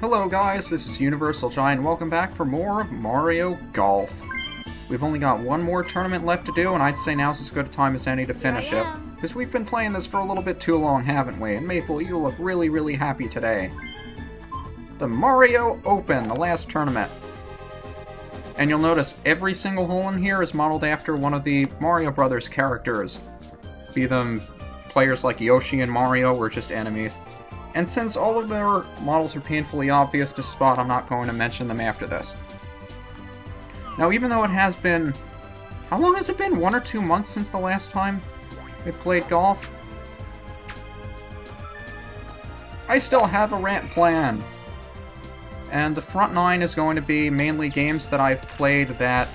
Hello guys, this is UniversalGiant. Welcome back for more Mario Golf. We've only got one more tournament left to do, and I'd say now's as good a time as any to finish it. Because we've been playing this for a little bit too long, haven't we? And Maple, you look really happy today. The Mario Open, the last tournament. And you'll notice every single hole in here is modeled after one of the Mario Brothers characters. Be them players like Yoshi and Mario or just enemies. And since all of their models are painfully obvious to spot, I'm not going to mention them after this. Now, even though it has been... How long has it been? 1 or 2 months since the last time we played golf? I still have a rant planned. And the front 9 is going to be mainly games that I've played that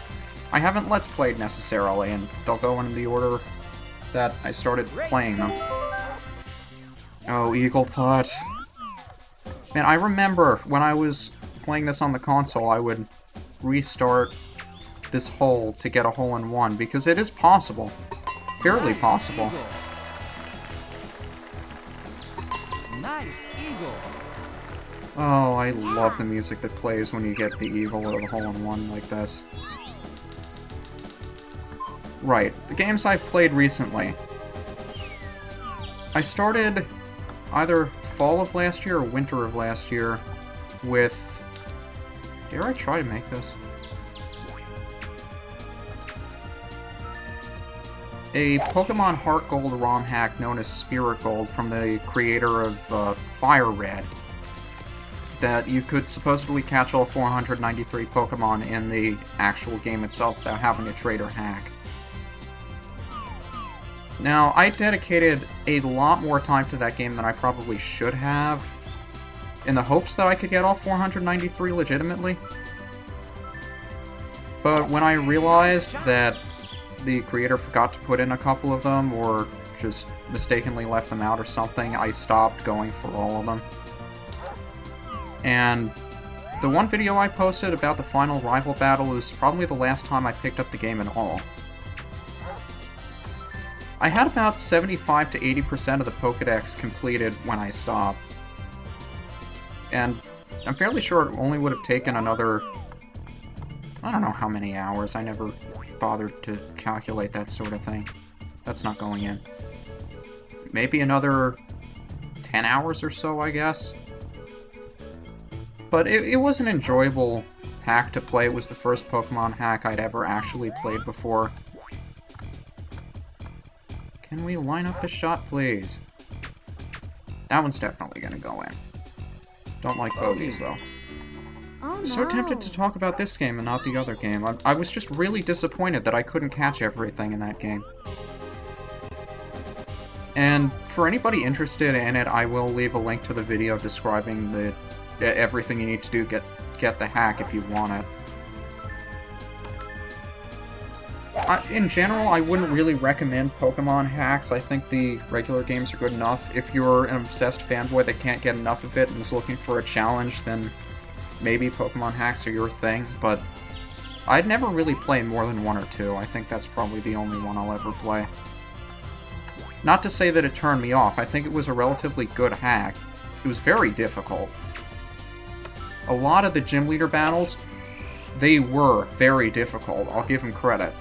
I haven't Let's Played necessarily, and they'll go in the order that I started playing them. Oh, Eagle Putt. Man, I remember when I was playing this on the console, I would restart this hole to get a hole-in-one, because it is possible. Fairly possible. Nice eagle. Oh, I love the music that plays when you get the eagle or the hole-in-one like this. Right, the games I've played recently. I started either fall of last year or winter of last year with... Dare I try to make this? A Pokemon Heart Gold ROM hack known as Spirit Gold from the creator of Fire Red. That you could supposedly catch all 493 Pokemon in the actual game itself without having to trade or hack. Now, I dedicated a lot more time to that game than I probably should have, in the hopes that I could get all 493 legitimately. But when I realized that the creator forgot to put in a couple of them, or just mistakenly left them out or something, I stopped going for all of them. And the one video I posted about the final rival battle is probably the last time I picked up the game at all. I had about 75 to 80% of the Pokédex completed when I stopped. And I'm fairly sure it only would have taken another... I don't know how many hours. I never bothered to calculate that sort of thing. That's not going in. Maybe another 10 hours or so, I guess. But it was an enjoyable hack to play. It was the first Pokemon hack I'd ever actually played before. Can we line up the shot, please? That one's definitely gonna go in. Don't like bogeys, though. Oh, no. So tempted to talk about this game and not the other game. I was just really disappointed that I couldn't catch everything in that game. And for anybody interested in it, I will leave a link to the video describing the everything you need to do get the hack if you want it. In general, I wouldn't really recommend Pokemon hacks. I think the regular games are good enough. If you're an obsessed fanboy that can't get enough of it and is looking for a challenge, then maybe Pokemon hacks are your thing, but I'd never really play more than 1 or 2. I think that's probably the only one I'll ever play. Not to say that it turned me off. I think it was a relatively good hack. It was very difficult. A lot of the gym leader battles, they were very difficult. I'll give them credit.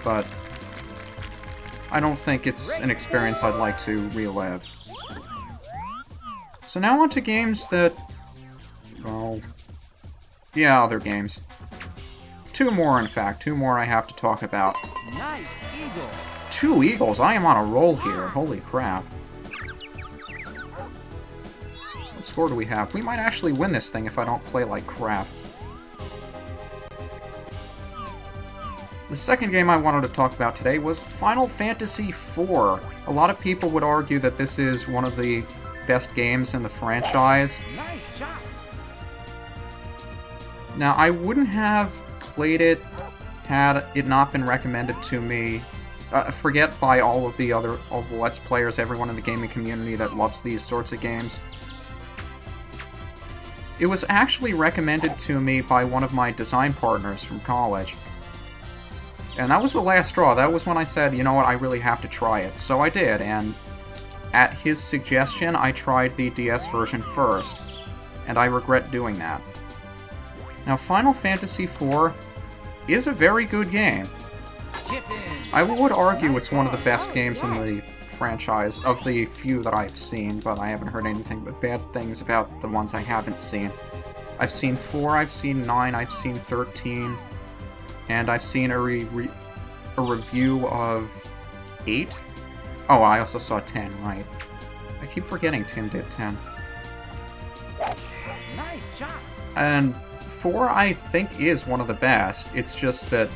But I don't think it's an experience I'd like to relive. So now on to games that... well... yeah, other games. 2 more, in fact. 2 more I have to talk about. Nice eagle. 2 eagles? I am on a roll here. Holy crap. What score do we have? We might actually win this thing if I don't play like crap. The second game I wanted to talk about today was Final Fantasy IV. A lot of people would argue that this is one of the best games in the franchise. Nice shot. Now, I wouldn't have played it had it not been recommended to me. Forget by all of the Let's Players, everyone in the gaming community that loves these sorts of games. It was actually recommended to me by one of my design partners from college. And that was the last straw. That was when I said, you know what, I really have to try it. So I did, and at his suggestion, I tried the DS version first, and I regret doing that. Now, Final Fantasy IV is a very good game. I would argue it's one of the best games in the franchise, of the few that I've seen, but I haven't heard anything but bad things about the ones I haven't seen. I've seen 4, I've seen 9, I've seen 13, and I've seen a review of 8? Oh, I also saw 10, right. I keep forgetting Tim did 10. Nice shot. And 4, I think, is one of the best. It's just that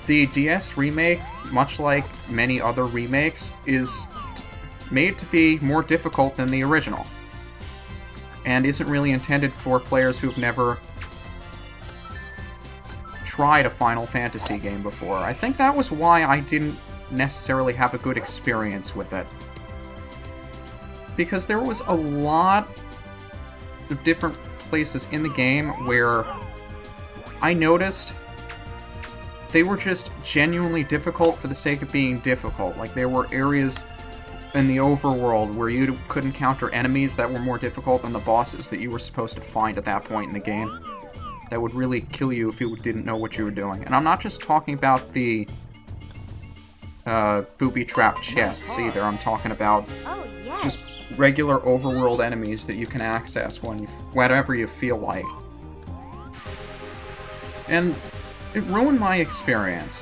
the DS remake, much like many other remakes, is made to be more difficult than the original, and isn't really intended for players who've never tried a Final Fantasy game before. I think that was why I didn't necessarily have a good experience with it, because there was a lot of different places in the game where I noticed they were just genuinely difficult for the sake of being difficult. Like, there were areas in the overworld where you could encounter enemies that were more difficult than the bosses that you were supposed to find at that point in the game, that would really kill you if you didn't know what you were doing. And I'm not just talking about the booby-trapped chests either. I'm talking about just regular overworld enemies that you can access whenever you feel like. And it ruined my experience.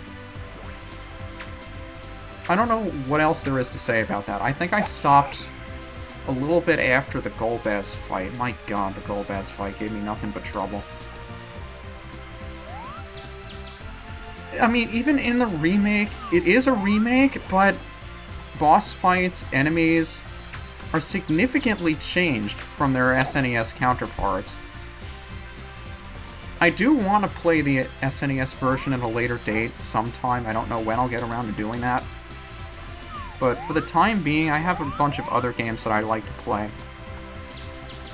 I don't know what else there is to say about that. I think I stopped a little bit after the Golbez fight. My god, the Golbez fight gave me nothing but trouble. I mean, even in the remake, it is a remake, but boss fights, enemies, are significantly changed from their SNES counterparts. I do want to play the SNES version at a later date sometime. I don't know when I'll get around to doing that. But for the time being, I have a bunch of other games that I like to play.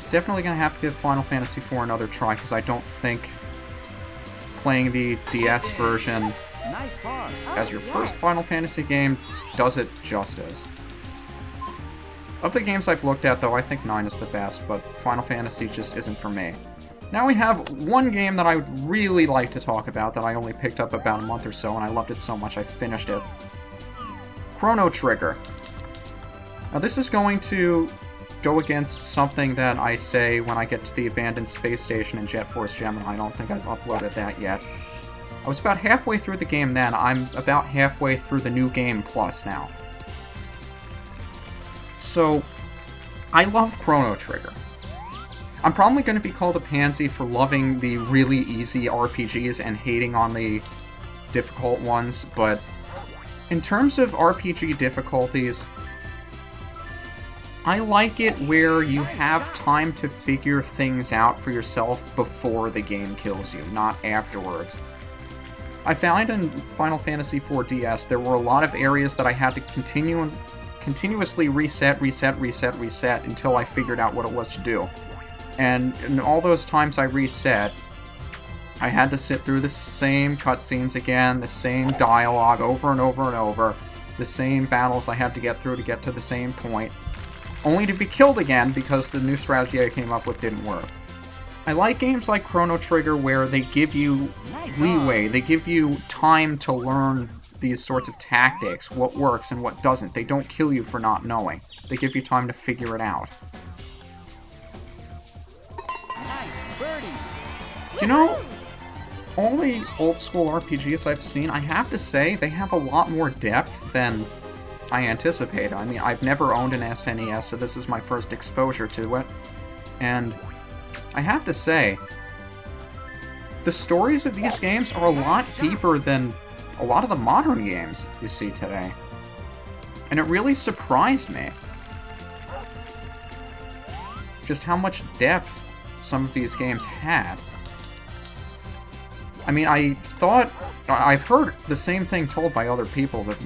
Definitely going to have to give Final Fantasy IV another try, because I don't think playing the DS version as your first Final Fantasy game does it justice. Of the games I've looked at, though, I think 9 is the best, but Final Fantasy just isn't for me. Now we have one game that I would really like to talk about that I only picked up about a month or so, and I loved it so much I finished it. Chrono Trigger. Now this is going to go against something that I say when I get to the abandoned space station in Jet Force Gemini. I don't think I've uploaded that yet. I was about halfway through the game then. I'm about halfway through the New Game Plus now. So, I love Chrono Trigger. I'm probably going to be called a pansy for loving the really easy RPGs and hating on the difficult ones, but in terms of RPG difficulties, I like it where you have time to figure things out for yourself before the game kills you, not afterwards. I found in Final Fantasy IV DS there were a lot of areas that I had to continuously reset until I figured out what it was to do. And in all those times I reset, I had to sit through the same cutscenes again, the same dialogue over and over and over, the same battles I had to get through to get to the same point, only to be killed again because the new strategy I came up with didn't work. I like games like Chrono Trigger where they give you leeway, they give you time to learn these sorts of tactics, what works and what doesn't. They don't kill you for not knowing. They give you time to figure it out. You know, all the old-school RPGs I've seen, I have to say, they have a lot more depth than I anticipated. I mean, I've never owned an SNES, so this is my first exposure to it. And I have to say, the stories of these games are a lot deeper than a lot of the modern games you see today. And it really surprised me just how much depth some of these games had. I mean, I've heard the same thing told by other people, that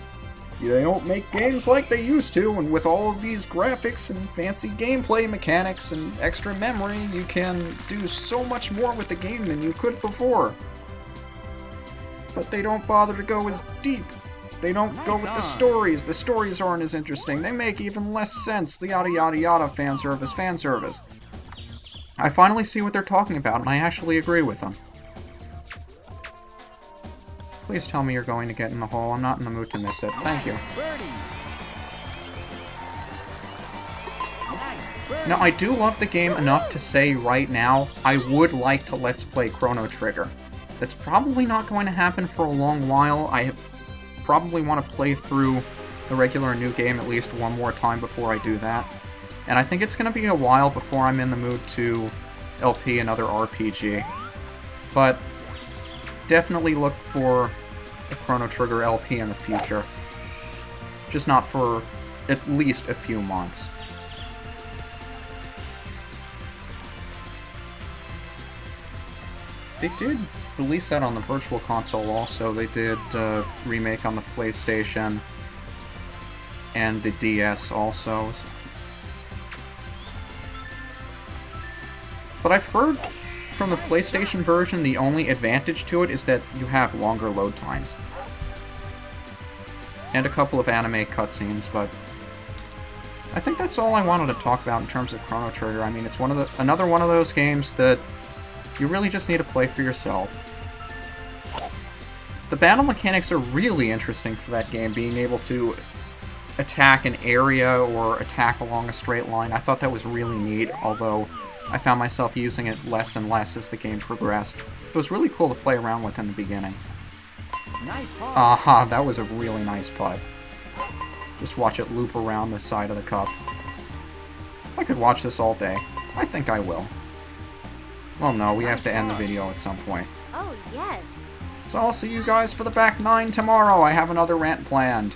they don't make games like they used to, and with all of these graphics and fancy gameplay mechanics and extra memory, you can do so much more with the game than you could before. But they don't bother to go as deep They don't go with the stories. The stories aren't as interesting. They make even less sense. The yada yada yada fan service, fan service. I finally see what they're talking about, and I actually agree with them. Please tell me you're going to get in the hole. I'm not in the mood to miss it. Thank you. Now, I do love the game enough to say right now, I would like to Let's Play Chrono Trigger. That's probably not going to happen for a long while. I probably want to play through the regular new game at least one more time before I do that. And I think it's going to be a while before I'm in the mood to LP another RPG. But definitely look for a Chrono Trigger LP in the future. Just not for at least a few months. They did release that on the Virtual Console also. They did remake on the PlayStation and the DS also. But I've heard from the PlayStation version the only advantage to it is that you have longer load times. And a couple of anime cutscenes, but I think that's all I wanted to talk about in terms of Chrono Trigger. I mean, it's another one of those games that you really just need to play for yourself. The battle mechanics are really interesting for that game, being able to attack an area or attack along a straight line. I thought that was really neat, although I found myself using it less and less as the game progressed. It was really cool to play around with in the beginning. Nice putt. Aha, that was a really nice putt. Just watch it loop around the side of the cup. I could watch this all day. I think I will. Well, no, we have to end the video at some point. Oh, yes. So I'll see you guys for the back 9 tomorrow. I have another rant planned.